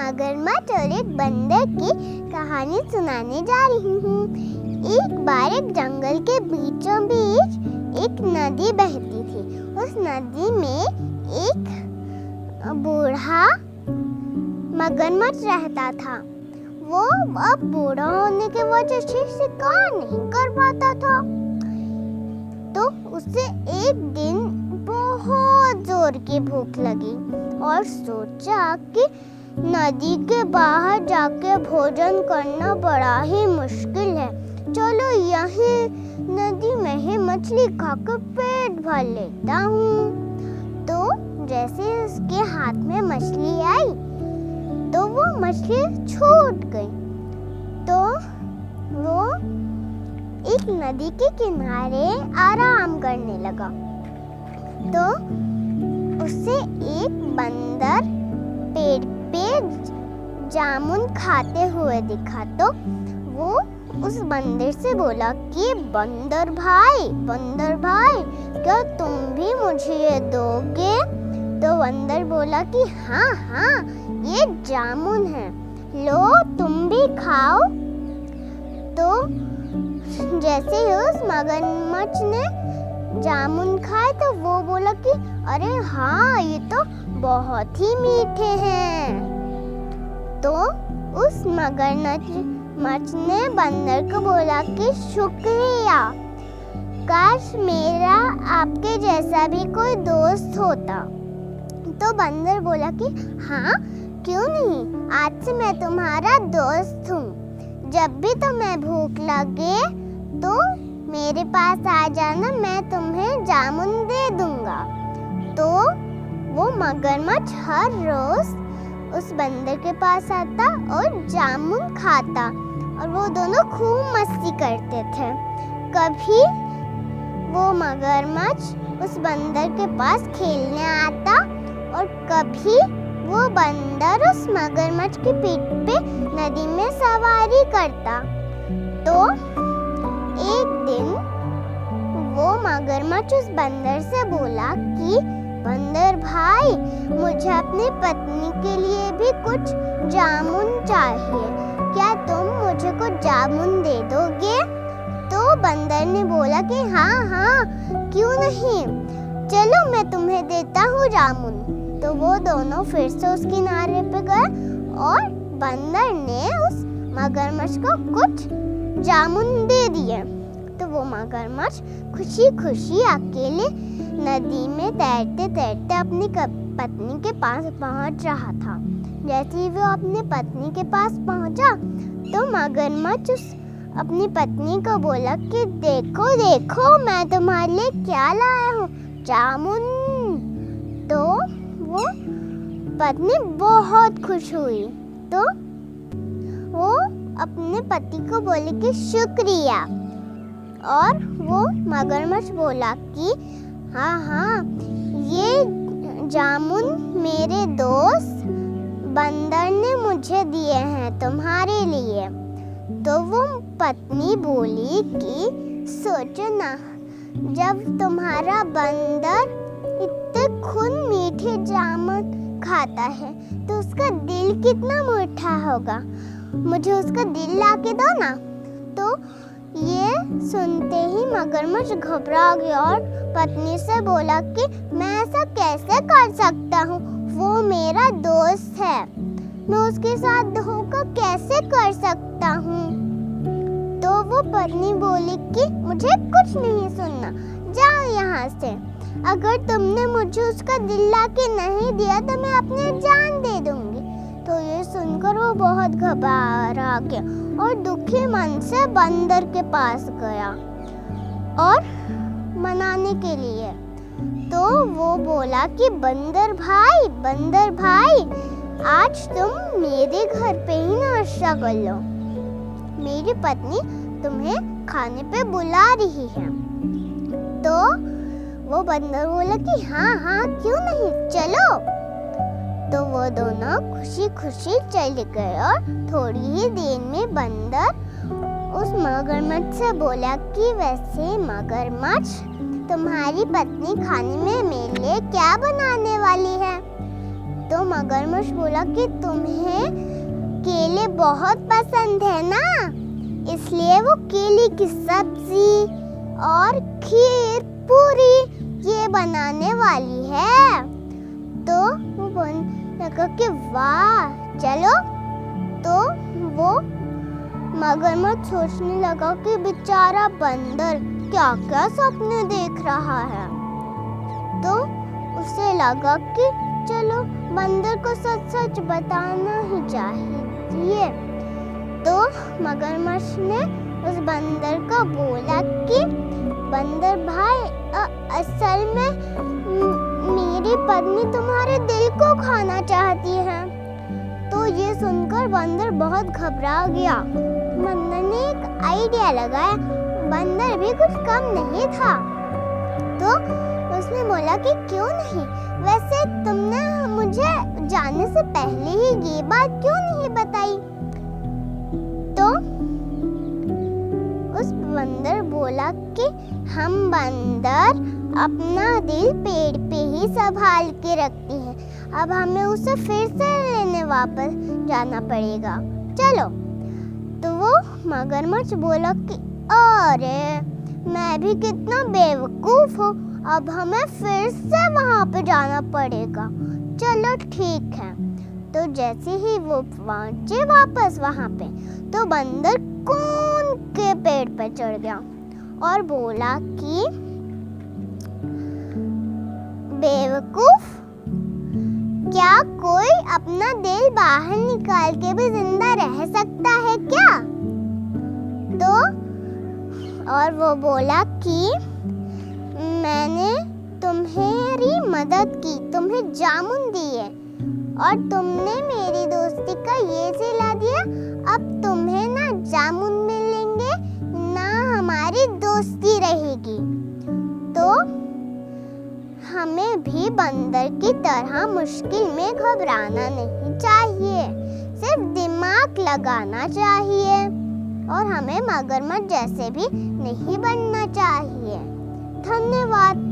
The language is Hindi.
मगरमच्छ और एक बंदर की कहानी सुनाने जा रही हूँ। एक बार एक जंगल के बीचों बीच एक नदी बहती थी। उस नदी में एक बूढ़ा मगरमच्छ रहता था। वो अब बूढ़ा होने की वजह से शिकार नहीं कर पाता था। तो उसे एक दिन बहुत जोर की भूख लगी और सोचा कि नदी के बाहर जाके भोजन करना बड़ा ही मुश्किल है, चलो यहीं नदी में ही मछली खाकर पेट भर लेता हूँ। तो जैसे उसके हाथ में मछली आई तो वो मछली छूट गई। तो वो एक नदी के किनारे आराम करने लगा। तो उसे एक बंदर पेड़ पे जामुन खाते हुए दिखा। तो वो उस बंदर से बोला कि बंदर भाई क्या तुम भी मुझे ये दोगे? तो बंदर बोला कि हाँ ये जामुन है, लो तुम भी खाओ। तो जैसे ही उस मगरमच्छ ने जामुन खाए तो वो बोला कि अरे हाँ ये तो बहुत ही मीठे हैं। तो उस मगरमच्छ ने बंदर को बोला कि शुक्रिया, काश मेरा आपके जैसा भी कोई दोस्त होता। तो बंदर बोला कि हाँ क्यों नहीं, आज से मैं तुम्हारा दोस्त हूँ। जब भी तुम्हें भूख लगे तो मेरे पास आ जाना, मैं तुम्हें जामुन दे दूंगा। तो वो मगरमच्छ हर रोज उस बंदर के पास आता और जामुन खाता और वो दोनों खूब मस्ती करते थे। कभी वो मगरमच्छ उस बंदर के पास खेलने आता और कभी वो बंदर उस मगरमच्छ की पीठ पे नदी में सवारी करता। तो एक दिन वो मगरमच्छ उस बंदर से बोला कि बंदर भाई, मुझे अपनी पत्नी के लिए भी कुछ जामुन चाहिए, क्या तुम मुझे कुछ जामुन दे दोगे? तो बंदर ने बोला कि हाँ क्यों नहीं, चलो मैं तुम्हें देता हूँ जामुन। तो वो दोनों फिर से उस किनारे पे गए और बंदर ने उस मगरमच्छ को कुछ जामुन दे दिए। तो वो मगरमच्छ खुशी खुशी अकेले नदी में तैरते तैरते अपनी पत्नी के पास पहुंच रहा था। जैसे ही वो अपनी पत्नी के पास पहुंचा तो मगरमच्छ अपनी पत्नी को बोला कि देखो मैं तुम्हारे लिए क्या लाया हूँ, जामुन। तो वो पत्नी बहुत खुश हुई। तो वो अपने पति को बोले कि शुक्रिया, और वो मगरमच्छ बोला कि हाँ ये जामुन मेरे दोस्त बंदर ने मुझे दिए हैं तुम्हारे लिए। तो वो पत्नी बोली कि सोचो ना, जब तुम्हारा बंदर इतने खूब मीठे जामुन खाता है तो उसका दिल कितना मीठा होगा, मुझे उसका दिल ला के दो ना। तो ये सुनते ही मगरमच्छ घबरा गया और पत्नी से बोला कि मैं ऐसा कैसे कर सकता हूँ, वो मेरा दोस्त है, मैं उसके साथ धोखा कैसे कर सकता हूँ। तो वो पत्नी बोली कि मुझे कुछ नहीं सुनना, जाओ यहाँ से, अगर तुमने मुझे उसका दिल ला के नहीं दिया तो मैं अपनी जान दे दूंगी। तो ये सुनकर वो बहुत घबरा गया और दुखी मन से बंदर के पास गया और मनाने के लिए। तो वो बोला कि बंदर भाई आज तुम मेरे घर पे ही नाश्ता कर लो, मेरी पत्नी तुम्हें खाने पे बुला रही है। तो वो बंदर बोला कि हाँ क्यों नहीं, चलो। तो वो दोनों खुशी खुशी चले गए और थोड़ी ही देर में बंदर उस मगरमच्छ से बोला कि वैसे मगरमच्छ, तुम्हारी पत्नी खाने में मेरे लिए क्या बनाने वाली है? तो मगरमच्छ बोला कि तुम्हें केले बहुत पसंद है ना, इसलिए वो केले की सब्जी और खीर पूरी ये बनाने वाली है। तो वो बोलने लगा कि वाह चलो। तो वो मगरमच्छ सोचने लगा कि बेचारा बंदर क्या क्या सपने देख रहा है। तो उसे लगा कि चलो बंदर को सच सच बताना ही चाहिए। तो मगरमच्छ ने उस बंदर को बोला कि बंदर भाई, असल में मेरी पत्नी तुम्हारे दिल को खाना चाहती है। तो ये सुनकर बंदर बहुत घबरा गया। बंदर ने एक आइडिया लगाया, बंदर भी कुछ कम नहीं था। तो उसने बोला कि क्यों नहीं, वैसे तुमने मुझे जाने से पहले ही ये बात क्यों नहीं बताई। तो उस बंदर बोला कि हम बंदर अपना दिल पेड़ पे ही संभाल के रखते हैं, अब हमें उसे फिर से लेने वापस जाना पड़ेगा, चलो। तो वो मगरमच्छ बोला कि अरे मैं भी कितना बेवकूफ हूँ, अब हमें फिर से वहां पे जाना पड़ेगा, चलो ठीक है। तो जैसे ही वो पहुंचे वापस वहां पे, तो बंदर कूद के पेड़ पर चढ़ गया और बोला कि बेवकूफ, क्या कोई अपना दिल बाहर निकाल के भी जिंदा रह सकता है क्या? तो और वो बोला कि मैंने तुम्हारी मदद की, तुम्हें जामुन दिए और तुमने मेरी दोस्ती का ये सिला दिया, अब तुम्हें ना जामुन मिलेंगे ना हमारी दोस्ती रहेगी। तो हमें भी बंदर की तरह मुश्किल में घबराना नहीं चाहिए, सिर्फ दिमाग लगाना चाहिए और हमें मगरमच्छ जैसे भी नहीं बनना चाहिए। धन्यवाद।